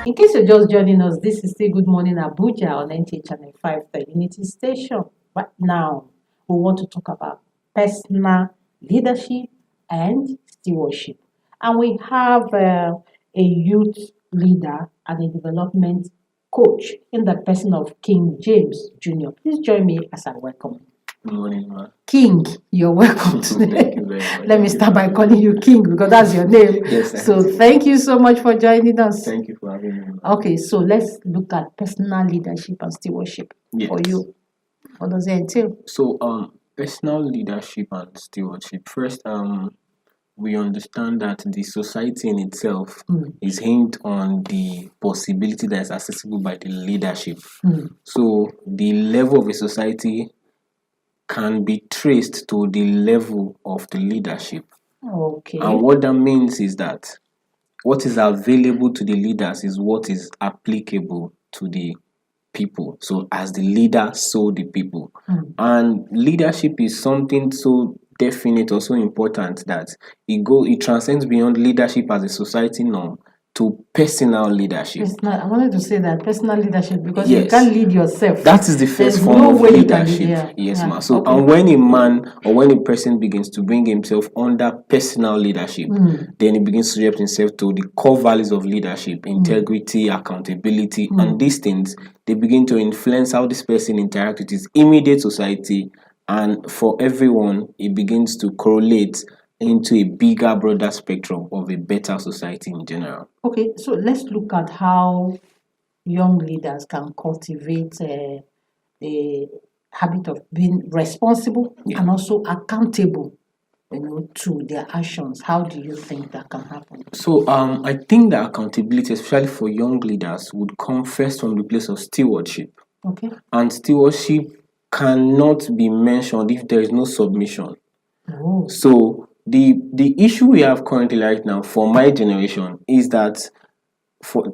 In case you're just joining us, this is still Good Morning Abuja on NT Channel 5, the Unity Station. Right now, we want to talk about personal leadership and stewardship. And we have a youth leader and a development coach in the person of King James Jr. Please join me as I welcome him. Good morning, ma. King, you're welcome today. Thank you very much. Let me start by calling you King because that's your name. Yes, So thank you so much for joining us. Thank you for having me, ma. Okay, so let's look at personal leadership and stewardship for Yes. you. What does it entail? So, personal leadership and stewardship. First, we understand that the society in itself is hinged on the possibility that is accessible by the leadership. So, the level of a society can be traced to the level of the leadership. Okay. And what that means is that what is available to the leaders is what is applicable to the people. So as the leader, so the people. And leadership is something so definite or so important that it transcends beyond leadership as a society norm to personal leadership. I wanted to say that personal leadership because you Yes. can't lead yourself. That is the first There's form no of way you can leadership. lead, yeah. Yes, Yeah. ma. So, Okay. and when a man or when a person begins to bring himself under personal leadership, then he begins to direct himself to the core values of leadership, integrity, accountability, and these things, they begin to influence how this person interacts with his immediate society, and for everyone, it begins to correlate into a bigger, broader spectrum of a better society in general. Okay, so let's look at how young leaders can cultivate a habit of being responsible and also accountable, to their actions. How do you think that can happen? So I think that accountability, especially for young leaders, would come first from the place of stewardship. Okay. And stewardship cannot be mentioned if there is no submission. Oh. So the issue we have currently right now for my generation is that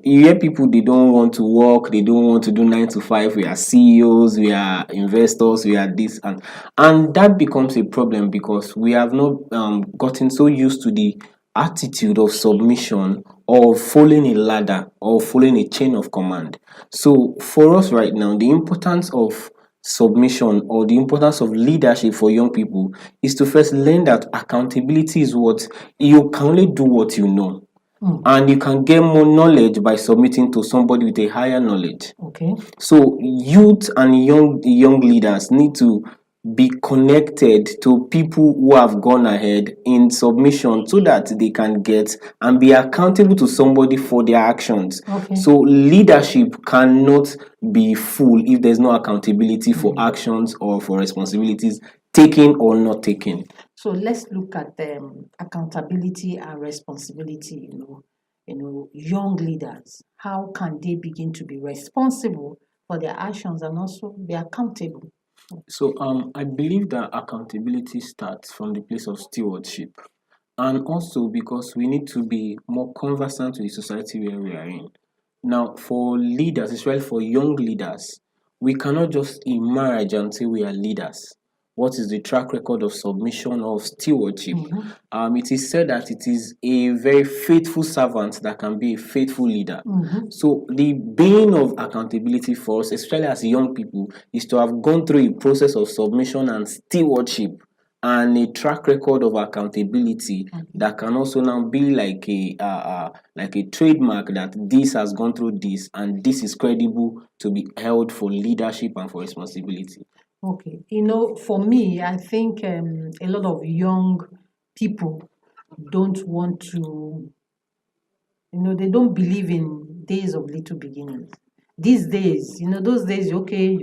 you hear people, they don't want to work, they don't want to do 9 to 5. We are CEOs, we are investors, we are this, and that becomes a problem because we have not gotten so used to the attitude of submission or following a ladder or following a chain of command. So for us right now, the importance of submission or the importance of leadership for young people is to first learn that accountability is what you can only do what you know. And you can get more knowledge by submitting to somebody with a higher knowledge. Okay. So youth and young leaders need to be connected to people who have gone ahead in submission so that they can get and be accountable to somebody for their actions. Okay. So leadership cannot be full if there's no accountability for actions or for responsibilities taken or not taken. So let's look at accountability and responsibility. Young leaders, how can they begin to be responsible for their actions and also be accountable? So I believe that accountability starts from the place of stewardship, and also because we need to be more conversant with the society where we are in. Now, for leaders, especially for young leaders, we cannot just emerge and say we are leaders. What is the track record of submission or of stewardship? It is said that it is a very faithful servant that can be a faithful leader. So the being of accountability for us, especially as young people, is to have gone through a process of submission and stewardship and a track record of accountability that can also now be like a trademark that this has gone through this and this is credible to be held for leadership and for responsibility. Okay. For me, I think a lot of young people don't want to, they don't believe in days of little beginnings. These days, those days, okay,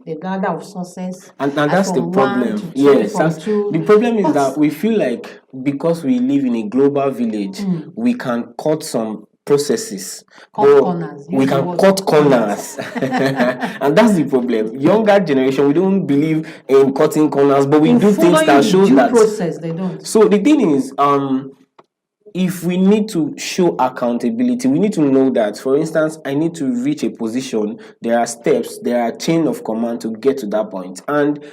the ladder of success. And that's the from problem. 1 to 2, Yes, from that's 2. the problem is But that we feel like because we live in a global village, we can cut some processes. Cut corners. We Use the can word cut corners. And that's the problem. Younger generation, we don't believe in cutting corners, but we in do things following that the shows due that. process, they don't. So the thing is, if we need to show accountability, we need to know that, for instance, I need to reach a position, there are steps, there are chain of command to get to that point. And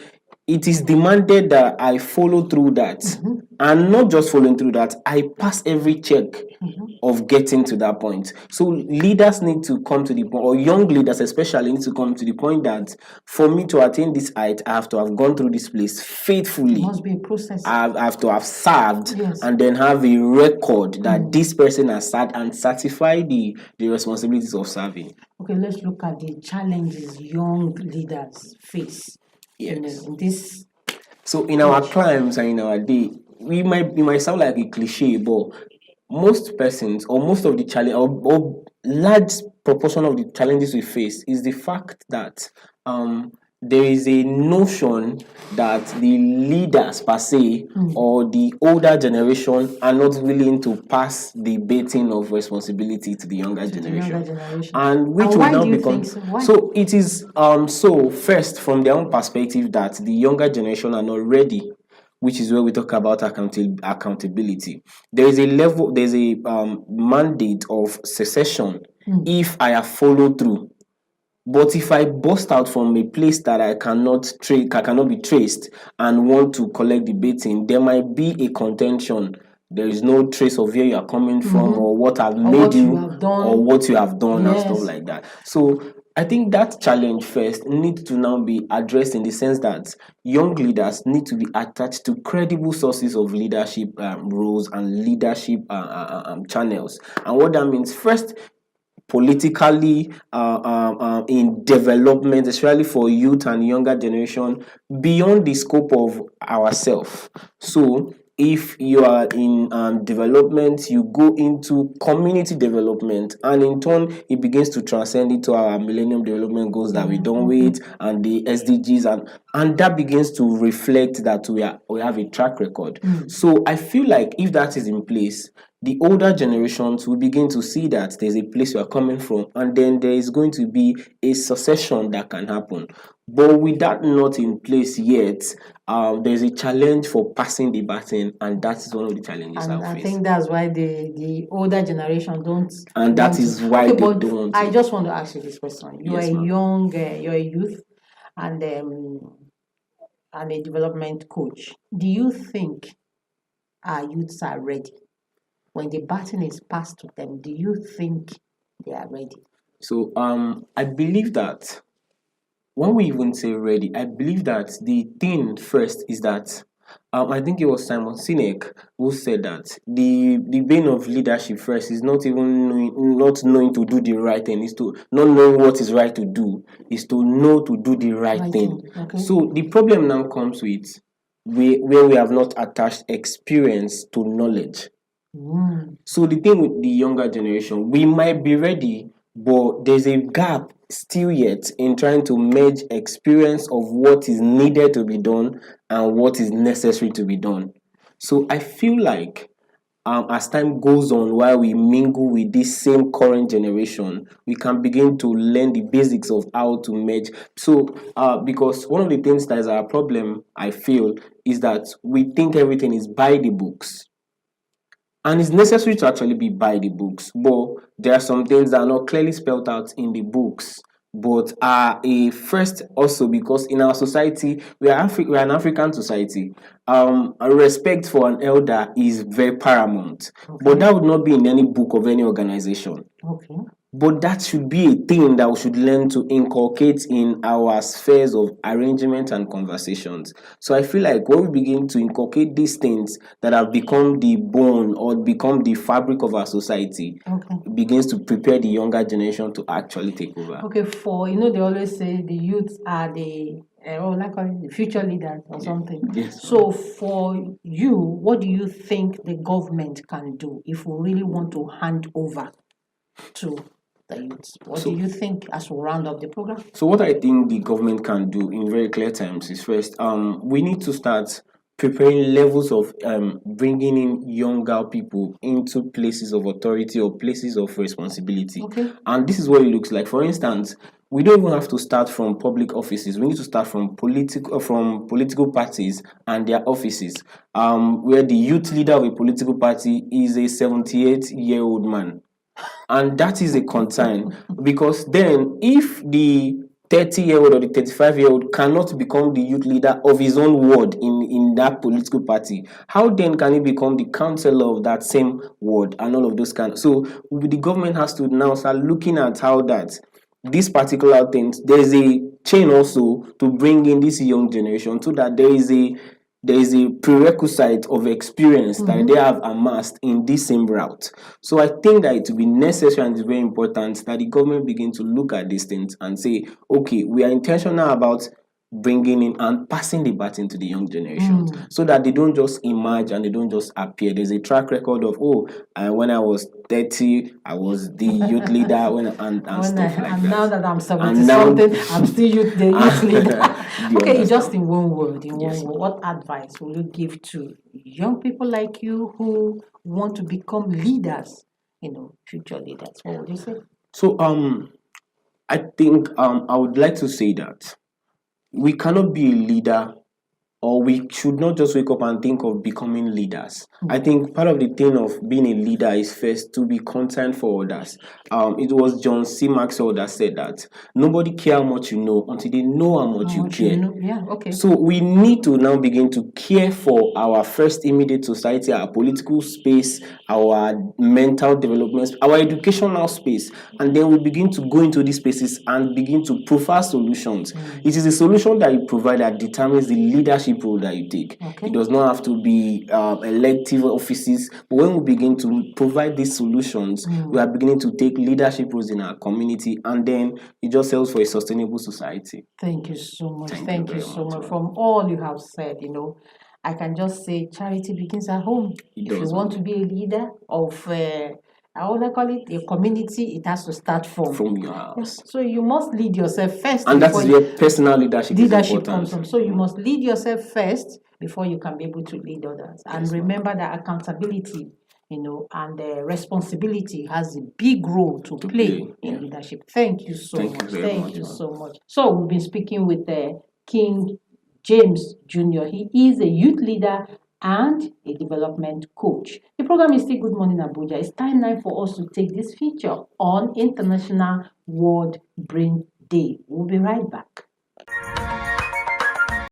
it is demanded that I follow through that, and not just following through that, I pass every check of getting to that point. So leaders need to come to the point, or young leaders especially need to come to the point that for me to attain this height, I have to have gone through this place It faithfully. must be a process. I have to have served, Yes. and then have a record that this person has served and certify the responsibilities of serving. Okay, let's look at the challenges young leaders face. Yes. In this. So in our climes and in our day, we might sound like a cliche, but most persons, or most of the challenge, or large proportion of the challenges we face is the fact that there is a notion that the leaders per se, or the older generation, are not willing to pass the baton of responsibility to the younger generation. And which will now become so it is so first, from their own perspective, that the younger generation are not ready, which is where we talk about accountability. There's a mandate of secession if I have followed through. But if I bust out from a place that I cannot be traced, and want to collect the baton, there might be a contention. There is no trace of where you are coming from, or what have made you, or what you have done, and stuff like that. So I think that challenge first needs to now be addressed, in the sense that young leaders need to be attached to credible sources of leadership roles and leadership channels. And what that means, first, politically, in development, especially for youth and younger generation, beyond the scope of ourselves. So if you are in development, you go into community development, and in turn it begins to transcend into our millennium development goals that we done with, and the SDGs, and that begins to reflect that we have a track record. So I feel like if that is in place, the older generations will begin to see that there's a place you are coming from, and then there is going to be a succession that can happen. But with that not in place yet, there's a challenge for passing the baton, and that is one of the challenges And I I face. think that's why the older generation don't. And that is why they don't want to. I just want to ask you this question. You Yes, are ma'am. you're a youth, and a development coach. Do you think our youths are ready? When the baton is passed to them, do you think they are ready? So I believe that when we even say ready, I believe that the thing first is that I think it was Simon Sinek who said that the bane of leadership first is not knowing to do the right thing, is to not knowing what is right to do, is to know to do the right thing. Okay. So the problem now comes with where we have not attached experience to knowledge. So the thing with the younger generation, we might be ready, but there's a gap still yet in trying to merge experience of what is needed to be done and what is necessary to be done. So I feel like as time goes on, while we mingle with this same current generation, we can begin to learn the basics of how to merge. So because one of the things that is our problem, I feel, is that we think everything is by the books. And it's necessary to actually be by the books, but there are some things that are not clearly spelled out in the books, but are a first also because in our society, we are an African society. A respect for an elder is very paramount, but that would not be in any book of any organization. Okay. But that should be a thing that we should learn to inculcate in our spheres of arrangement and conversations. So I feel like when we begin to inculcate these things that have become the bone or become the fabric of our society, it begins to prepare the younger generation to actually take over. Okay, they always say the youth are the future leaders or something. Yes. So for you, what do you think the government can do if we really want to hand over to the youth? What do you think as we round up the program? So what I think the government can do in very clear terms is first, we need to start preparing levels of bringing in younger people into places of authority or places of responsibility. And this is what it looks like. For instance, we don't even have to start from public offices. We need to start from political parties and their offices, where the youth leader of a political party is a 78-year-old man. And that is a concern, because then if the 30-year-old or the 35-year-old cannot become the youth leader of his own ward in that political party, how then can he become the councillor of that same ward and all of those kind? So the government has to now start looking at how that these particular things, there's a chain also to bring in this young generation, so that there is a prerequisite of experience that they have amassed in this same route. So I think that it will be necessary and it's very important that the government begin to look at these things and say, okay, we are intentional about bringing in and passing the baton to the young generations, so that they don't just emerge and they don't just appear. There's a track record of, when I was 30, I was the youth leader and stuff like that. Now that I'm 70 something, I'm still the youth leader. Okay, just in one word, what advice will you give to young people like you who want to become leaders, future leaders? What would you say? So I think I would like to say that we cannot be a leader, or we should not just wake up and think of becoming leaders. I think part of the thing of being a leader is first to be concerned for others. It was John C. Maxwell that said that nobody cares how much you know until they know how much you care. Yeah, okay. So we need to now begin to care for our first immediate society, our political space, our mental development, our educational space, and then we begin to go into these spaces and begin to provide solutions. It is a solution that you provide that determines the leadership role that you take. Okay. It does not have to be elective offices, but when we begin to provide these solutions, we are beginning to take leadership roles in our community, and then it just helps for a sustainable society. Thank you so much. Thank you so much. From all you have said, I can just say charity begins at home. If you want to be a leader of I want to call it a community, it has to start from your house. Yes. So you must lead yourself first. And that is where personal leadership comes from. So you must lead yourself first before you can be able to lead others. And remember that accountability, and responsibility has a big role to play in leadership. Thank you so much. Thank you so much. So we've been speaking with King James Jr. He is a youth leader and a development coach. The program is still Good Morning Abuja. It's time now for us to take this feature on International World Brain Day. We'll be right back.